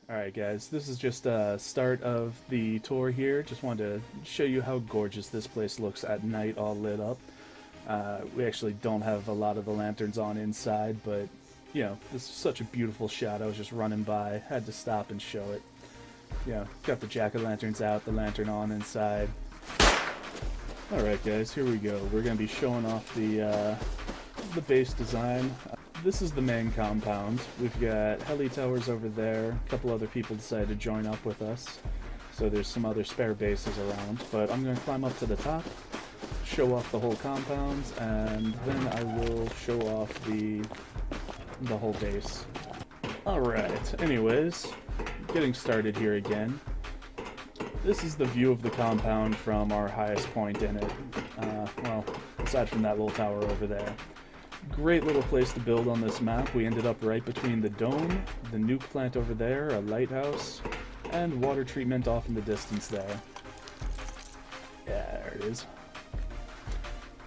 Alright guys, this is just a start of the tour here. Just wanted to show you how gorgeous this place looks at night all lit up. We actually don't have a lot of the lanterns on inside, but you know, this is such a beautiful shot. I was just running by, had to stop and show it. You know, got the jack-o'-lanterns out, the lantern on inside. Alright guys, here we go. We're going to be showing off the base design. This is the main compound. We've got heli towers over there. A couple other people decided to join up with us. So there's some other spare bases around. But I'm going to climb up to the top, show off the whole compound, and then I will show off the whole base. Alright, anyways, getting started here again. This is the view of the compound from our highest point in it. Well, aside from that little tower over there. Great little place to build on this map. We ended up right between the dome, the nuke plant over there, a lighthouse, and water treatment off in the distance there. Yeah, there it is.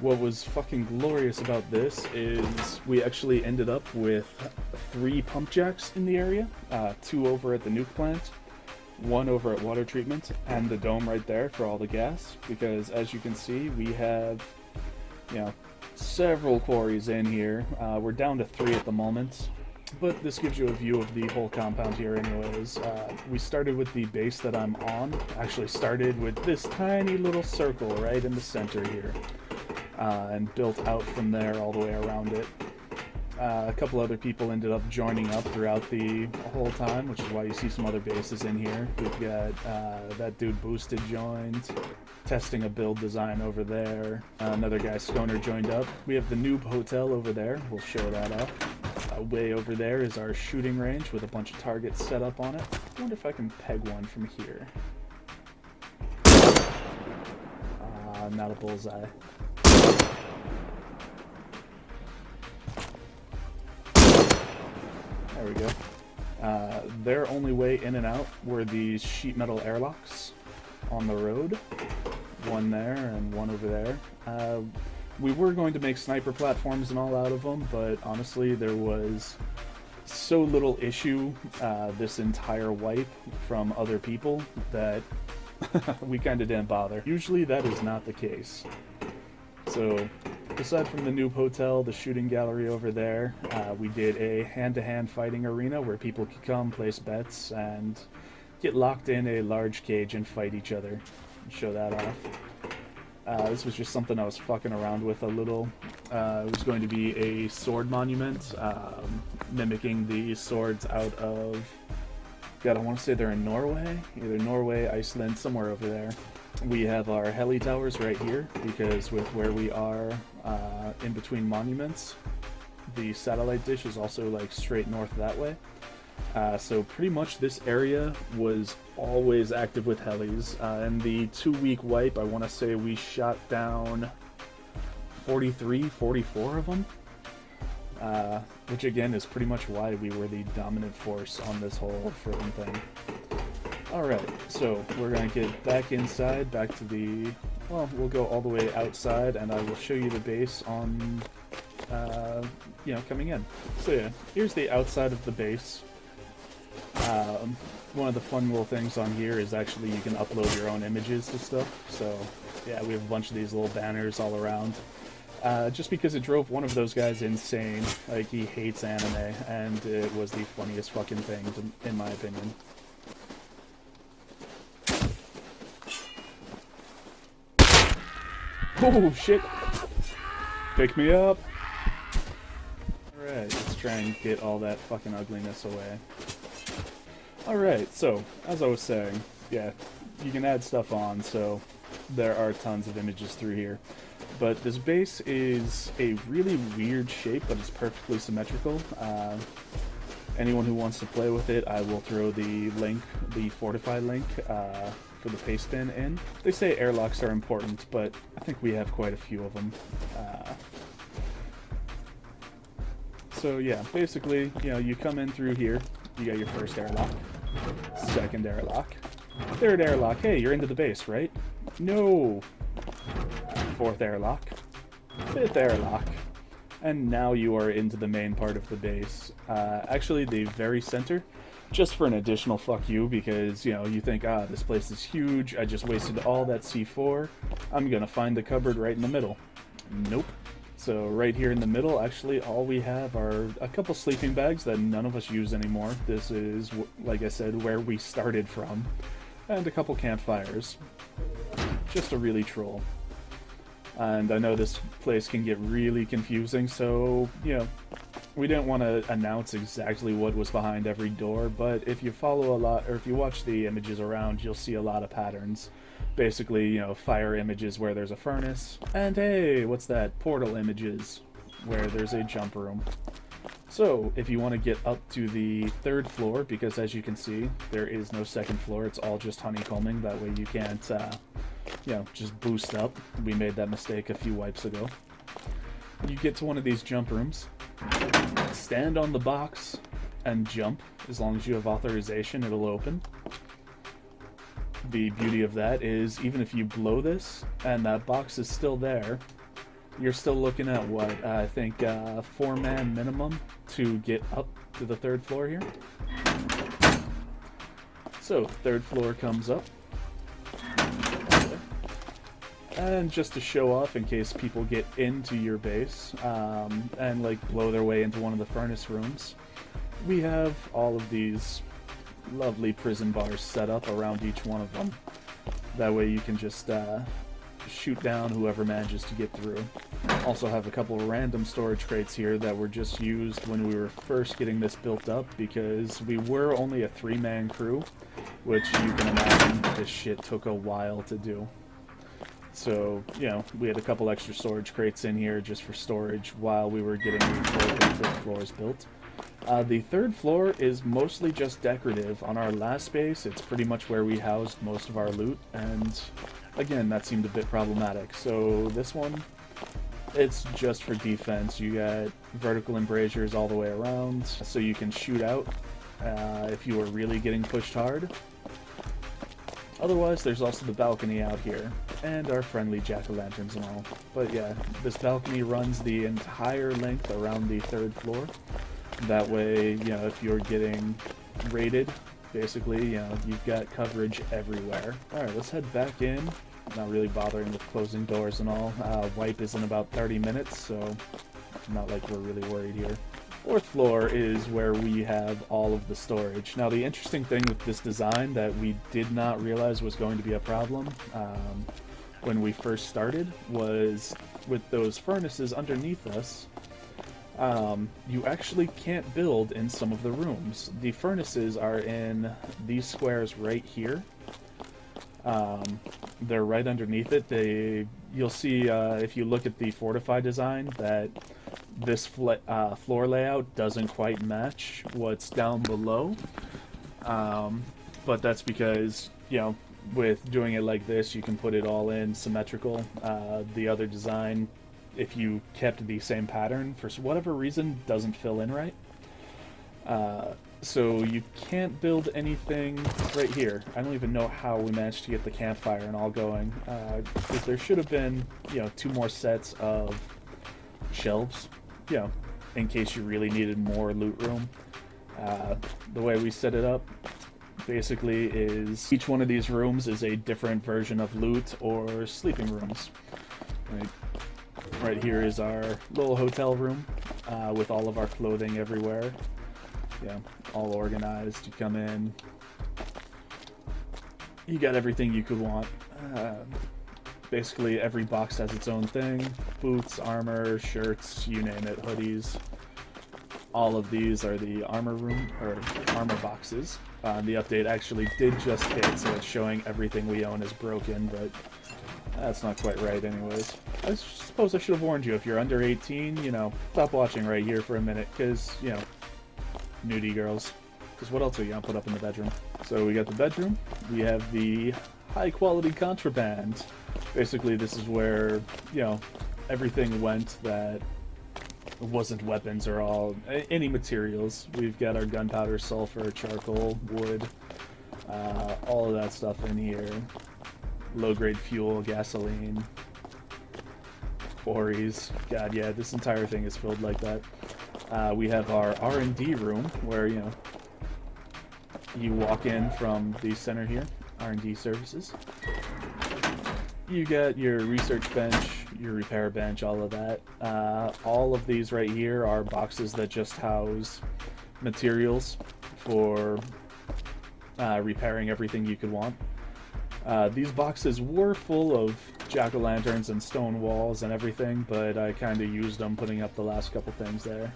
What was fucking glorious about this is we actually ended up with 3 pump jacks in the area. 2 over at the nuke plant, 1 over at water treatment, and the dome right there for all the gas. Because as you can see, we have, you know, several quarries in here. We're down to 3 at the moment, but this gives you a view of the whole compound here anyways. We started with the base that I'm on. Actually started with this tiny little circle right in the center here, and built out from there all the way around it. A couple other people ended up joining up throughout the whole time, which is why you see some other bases in here. We've got that dude Boosted joined, testing a build design over there. Another guy, Stoner, joined up. We have the Noob Hotel over there. We'll show that off. Way over there is our shooting range with a bunch of targets set up on it. I wonder if I can peg one from here. Not a bullseye. There we go. Their only way in and out were these sheet metal airlocks on the road. One there and one over there. We were going to make sniper platforms and all out of them, but honestly there was so little issue this entire wipe from other people that we kind of didn't bother. Usually that is not the case. So aside from the Noob Hotel, the shooting gallery over there, we did a hand-to-hand fighting arena where people could come, place bets, and get locked in a large cage and fight each other. Show that off. This was just something I was fucking around with a little. It was going to be a sword monument, mimicking the swords out of... God, I want to say they're in Norway? Either Norway, Iceland, somewhere over there. We have our heli towers right here, because with where we are in between monuments, the satellite dish is also like straight north that way. So pretty much this area was always active with helis. In the 2-week wipe, I want to say we shot down 43, 44 of them. Which again is pretty much why we were the dominant force on this whole friggin' thing. Alright, so we're going to get back inside, back to the... Well, we'll go all the way outside, and I will show you the base on, you know, coming in. So yeah, here's the outside of the base. One of the fun little things on here is actually you can upload your own images to stuff. So yeah, we have a bunch of these little banners all around. Just because it drove one of those guys insane. Like, he hates anime, and it was the funniest fucking thing, in my opinion. Oh, shit! Pick me up! Alright, let's try and get all that fucking ugliness away. Alright, so, as I was saying, yeah, you can add stuff on, so there are tons of images through here. But this base is a really weird shape, but it's perfectly symmetrical. Anyone who wants to play with it, I will throw the link, the Fortify link, for the paste bin in. They say airlocks are important, but I think we have quite a few of them. So yeah, basically, you know, you come in through here, you got your first airlock, second airlock, third airlock. Hey, you're into the base, right? No! Fourth airlock, fifth airlock, and now you are into the main part of the base. Actually, the very center just for an additional fuck you, because, you know, you think, ah, this place is huge, I just wasted all that C4, I'm gonna find the cupboard right in the middle. Nope. So right here in the middle, actually, all we have are a couple sleeping bags that none of us use anymore. This is, like I said, where we started from. And a couple campfires. Just to really troll. And I know this place can get really confusing, so, you know, we didn't want to announce exactly what was behind every door, but if you follow a lot, or if you watch the images around, you'll see a lot of patterns. Basically, you know, fire images where there's a furnace, and hey, what's that? Portal images where there's a jump room. So, if you want to get up to the 3rd floor, because as you can see, there is no 2nd floor, it's all just honeycombing, that way you can't, you know, just boost up. We made that mistake a few wipes ago. You get to one of these jump rooms, stand on the box, and jump. As long as you have authorization, it'll open. The beauty of that is, even if you blow this, and that box is still there, you're still looking at, what, I think, 4-man minimum to get up to the 3rd floor here. So, 3rd floor comes up. And just to show off, in case people get into your base, and, like, blow their way into one of the furnace rooms, we have all of these lovely prison bars set up around each one of them. That way you can just shoot down whoever manages to get through. Also have a couple of random storage crates here that were just used when we were first getting this built up, because we were only a 3-man crew, which you can imagine this shit took a while to do. So, you know, we had a couple extra storage crates in here just for storage while we were getting the 4th and 5th floors built. The 3rd floor is mostly just decorative. On our last base, it's pretty much where we housed most of our loot, and again, that seemed a bit problematic. So this one, it's just for defense. You got vertical embrasures all the way around, so you can shoot out if you are really getting pushed hard. Otherwise, there's also the balcony out here, and our friendly jack-o'-lanterns and all. But yeah, this balcony runs the entire length around the 3rd floor. That way, you know, if you're getting raided, basically, you know, you've got coverage everywhere. Alright, let's head back in. Not really bothering with closing doors and all. Wipe is in about 30 minutes, so not like we're really worried here. 4th floor is where we have all of the storage. Now, the interesting thing with this design that we did not realize was going to be a problem when we first started was with those furnaces underneath us. You actually can't build in some of the rooms. The furnaces are in these squares right here. They're right underneath it. You'll see if you look at the Fortify design that this floor layout doesn't quite match what's down below. But that's because, you know, with doing it like this, you can put it all in symmetrical. The other design, if you kept the same pattern, for whatever reason, doesn't fill in right. So you can't build anything right here. I don't even know how we managed to get the campfire and all going. Because there should have been, you know, 2 more sets of shelves, you know, in case you really needed more loot room. The way we set it up, basically, is each one of these rooms is a different version of loot or sleeping rooms. Right here is our little hotel room with all of our clothing everywhere. Yeah, all organized. You come in, you got everything you could want. Basically, every box has its own thing. Boots, armor, shirts, you name it, hoodies. All of these are the armor room, or armor boxes. The update actually did just hit, so it's showing everything we own is broken, but that's not quite right anyways. I suppose I should have warned you, if you're under 18, you know, stop watching right here for a minute, because, you know, nudie girls. Because what else are you gonna put up in the bedroom? So we got the bedroom, we have the high quality contraband. Basically, this is where, you know, everything went that wasn't weapons or any materials. We've got our gunpowder, sulfur, charcoal, wood, all of that stuff in here. Low-grade fuel, gasoline, quarries. God, yeah, this entire thing is filled like that. We have our R&D room, where, you know, You walk in from the center here, R&D services. You got your research bench, your repair bench, all of that. All of these right here are boxes that just house materials for repairing everything you could want. These boxes were full of jack-o'-lanterns and stone walls and everything, but I kind of used them putting up the last couple things there.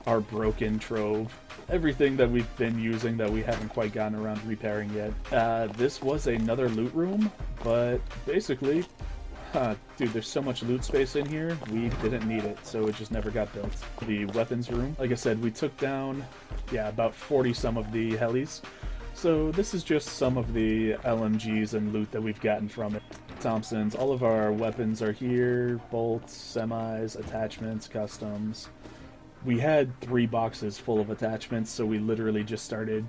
Our broken trove. Everything that we've been using that we haven't quite gotten around to repairing yet. This was another loot room, but basically, dude, there's so much loot space in here, we didn't need it, so it just never got built. The weapons room, like I said, we took down, about 40 some of the helis. So this is just some of the LMGs and loot that we've gotten from it. Thompsons, all of our weapons are here, bolts, semis, attachments, customs. We had 3 boxes full of attachments, so we literally just started,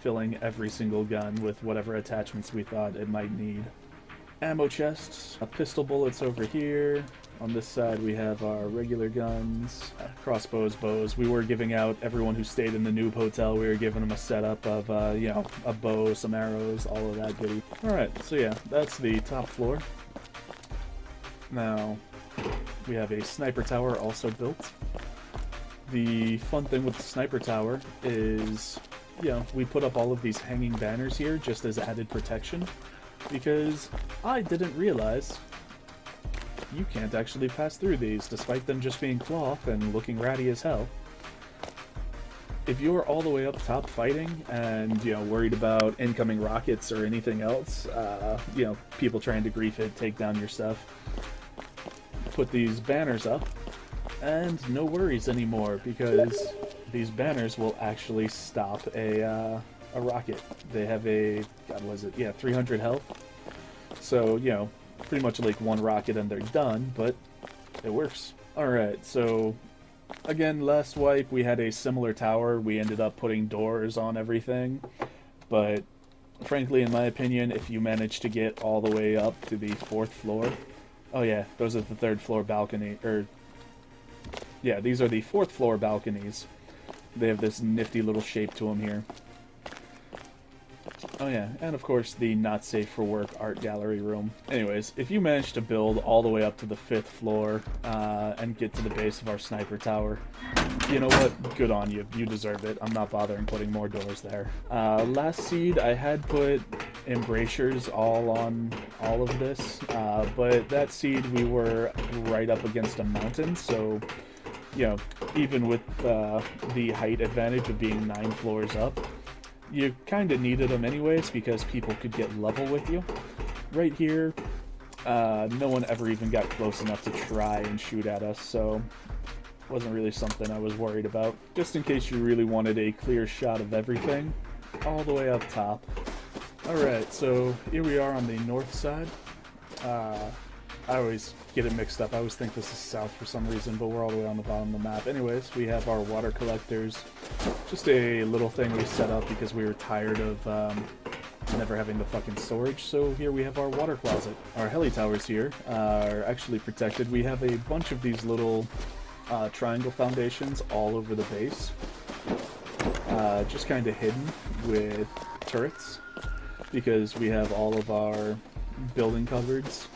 filling every single gun with whatever attachments we thought it might need. Ammo chests, pistol bullets over here. On this side we have our regular guns, crossbows, bows. We were giving out, everyone who stayed in the noob hotel, we were giving them a setup of, a bow, some arrows, all of that goodie. Alright, so yeah, that's the top floor. Now, we have a sniper tower also built. The fun thing with the sniper tower is, we put up all of these hanging banners here just as added protection, because I didn't realize you can't actually pass through these, despite them just being cloth and looking ratty as hell. If you're all the way up top fighting and, worried about incoming rockets or anything else, people trying to grief it, take down your stuff, put these banners up, and no worries anymore, because these banners will actually stop a rocket. They have a, 300 health. So, pretty much like one rocket and they're done, but it works. Alright, so again, last wipe we had a similar tower. We ended up putting doors on everything, but frankly, in my opinion, if you manage to get all the way up to the 4th floor, oh yeah, those are the 3rd floor balcony, these are the 4th floor balconies. They have this nifty little shape to them here. Oh yeah, and of course the not safe for work art gallery room. Anyways, if you manage to build all the way up to the 5th floor and get to the base of our sniper tower, you know what? Good on you. You deserve it. I'm not bothering putting more doors there. Last seed, I had put embrasures all on all of this, but that seed we were right up against a mountain, so even with the height advantage of being 9 floors up, you kind of needed them anyways because people could get level with you. Right here, no one ever even got close enough to try and shoot at us, so it wasn't really something I was worried about. Just in case you really wanted a clear shot of everything, all the way up top. Alright, so here we are on the north side. I always get it mixed up. I always think this is south for some reason, but we're all the way on the bottom of the map. Anyways, we have our water collectors. Just a little thing we set up because we were tired of never having the fucking storage. So here we have our water closet. Our heli towers here are actually protected. We have a bunch of these little triangle foundations all over the base. Just kind of hidden with turrets because we have all of our building cupboards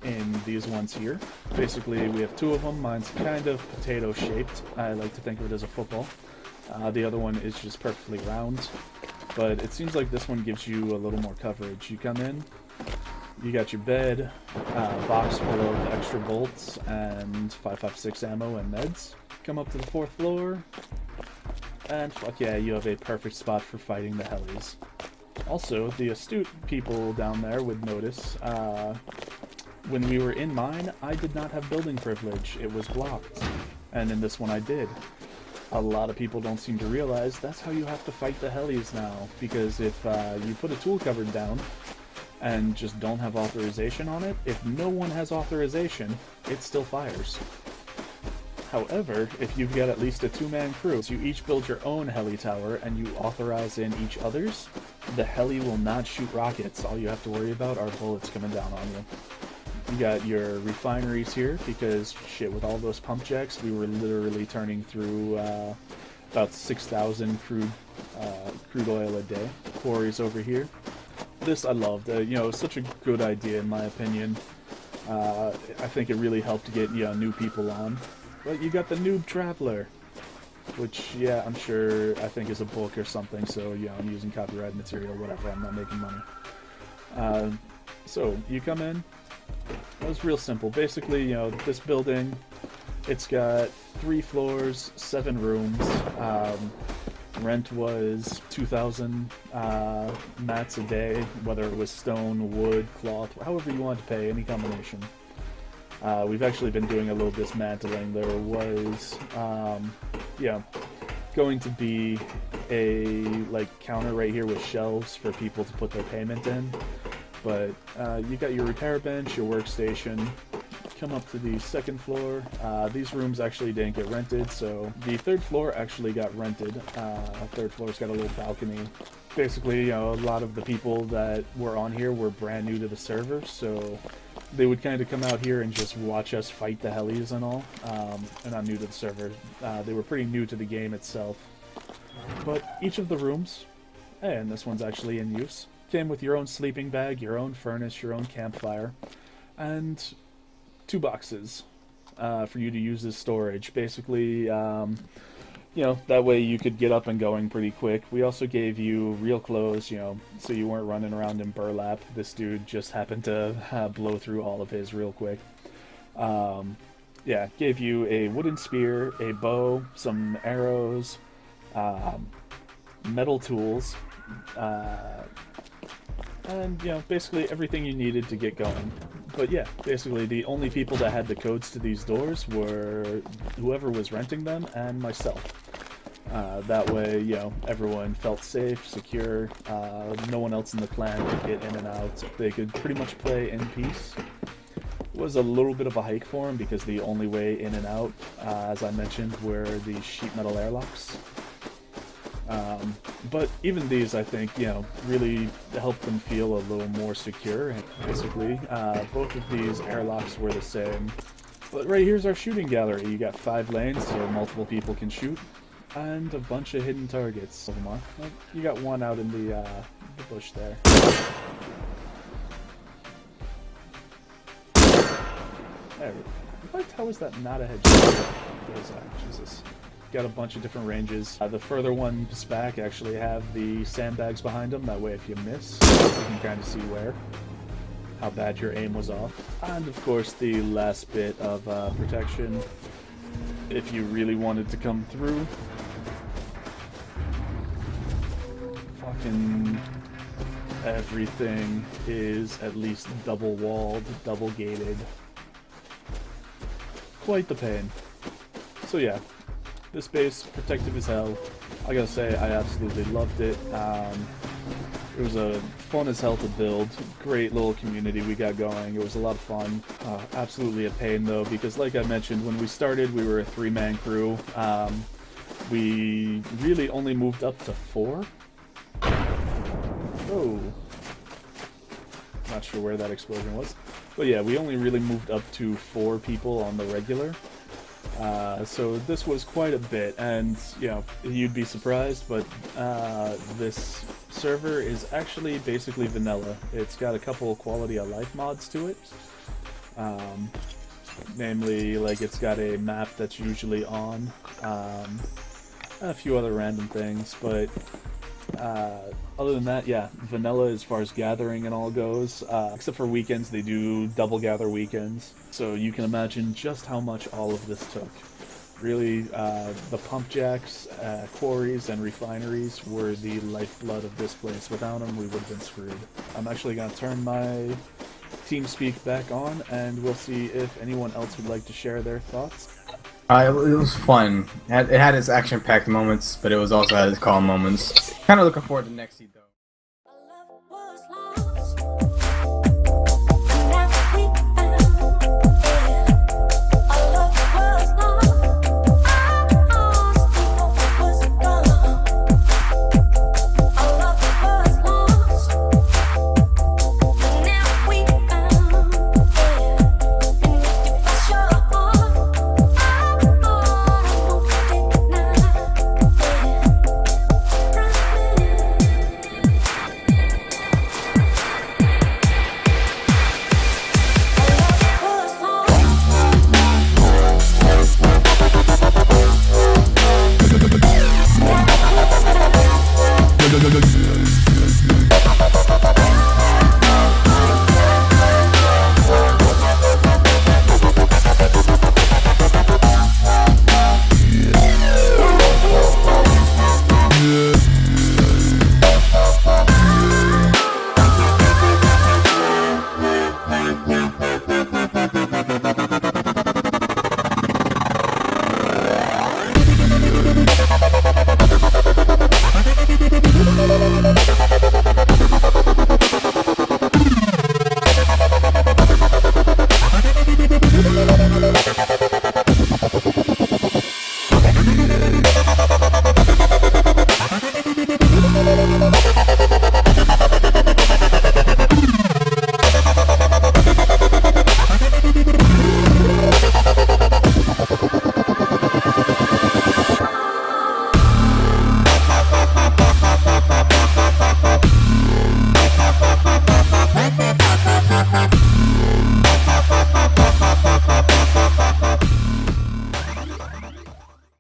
in these ones here. Basically, we have 2 of them. Mine's kind of potato-shaped. I like to think of it as a football. The other one is just perfectly round. But it seems like this one gives you a little more coverage. You come in, you got your bed, box full of extra bolts and 5.56 ammo and meds. Come up to the 4th floor, and fuck yeah, you have a perfect spot for fighting the helis. Also, the astute people down there would notice, when we were in mine, I did not have building privilege. It was blocked. And in this one I did. A lot of people don't seem to realize that's how you have to fight the helis now. Because if you put a tool cupboard down and just don't have authorization on it, if no one has authorization, it still fires. However, if you've got at least a 2-man crew, so you each build your own heli tower and you authorize in each other's, the heli will not shoot rockets. All you have to worry about are bullets coming down on you. You got your refineries here, because shit, with all those pump jacks, we were literally turning through about 6,000 crude crude oil a day. Quarries over here. This I loved. Such a good idea in my opinion. I think it really helped get new people on. But you got the Noob Traveler, which I'm sure I think is a book or something. So I'm using copyrighted material, whatever. I'm not making money. So you come in. It was real simple. Basically, this building, it's got 3 floors, 7 rooms. Rent was 2,000 mats a day, whether it was stone, wood, cloth, however you want to pay, any combination. We've actually been doing a little dismantling. There was, going to be a counter right here with shelves for people to put their payment in. But you got your repair bench, your workstation. Come up to the 2nd floor. These rooms actually didn't get rented, so the 3rd floor actually got rented. 3rd floor's got a little balcony. Basically, a lot of the people that were on here were brand new to the server, so they would kind of come out here and just watch us fight the Helis and all. They're not new to the server. They were pretty new to the game itself. But each of the rooms, and this one's actually in use, came with your own sleeping bag, your own furnace, your own campfire, and 2 boxes for you to use as storage. Basically, that way you could get up and going pretty quick. We also gave you real clothes, so you weren't running around in burlap. This dude just happened to blow through all of his real quick. Gave you a wooden spear, a bow, some arrows, metal tools, and basically everything you needed to get going. But basically the only people that had the codes to these doors were whoever was renting them and myself. That way, everyone felt safe, secure. No one else in the clan could get in and out. They could pretty much play in peace. It was a little bit of a hike for them because the only way in and out, as I mentioned, were the sheet metal airlocks. But even these, I think, really helped them feel a little more secure. Basically, both of these airlocks were the same. But right here's our shooting gallery. You got 5 lanes, so multiple people can shoot, and a bunch of hidden targets. You got one out in the bush there. There we go. How is that not a headshot? Jesus. Got a bunch of different ranges. The further ones back actually have the sandbags behind them. That way if you miss, you can kind of see how bad your aim was off. And of course the last bit of protection, if you really wanted to come through. Fucking everything is at least double walled, double gated. Quite the pain. So this base, protective as hell. I gotta say, I absolutely loved it. It was a fun as hell to build. Great little community we got going. It was a lot of fun. Absolutely a pain though, because like I mentioned, when we started, we were a 3-man crew. We really only moved up to 4. Oh. Not sure where that explosion was. But we only really moved up to 4 people on the regular. So this was quite a bit, and you'd be surprised, but this server is actually basically vanilla. It's got a couple quality of life mods to it. Namely, it's got a map that's usually on, a few other random things, but other than that, vanilla as far as gathering and all goes, except for weekends. They do double gather weekends, so you can imagine just how much all of this took. Really, the pump jacks, quarries, and refineries were the lifeblood of this place. Without them, we would have been screwed. I'm actually going to turn my TeamSpeak back on, and we'll see if anyone else would like to share their thoughts. It was fun. It had its action-packed moments, but it was also had its calm moments. Kind of looking forward to next season, though.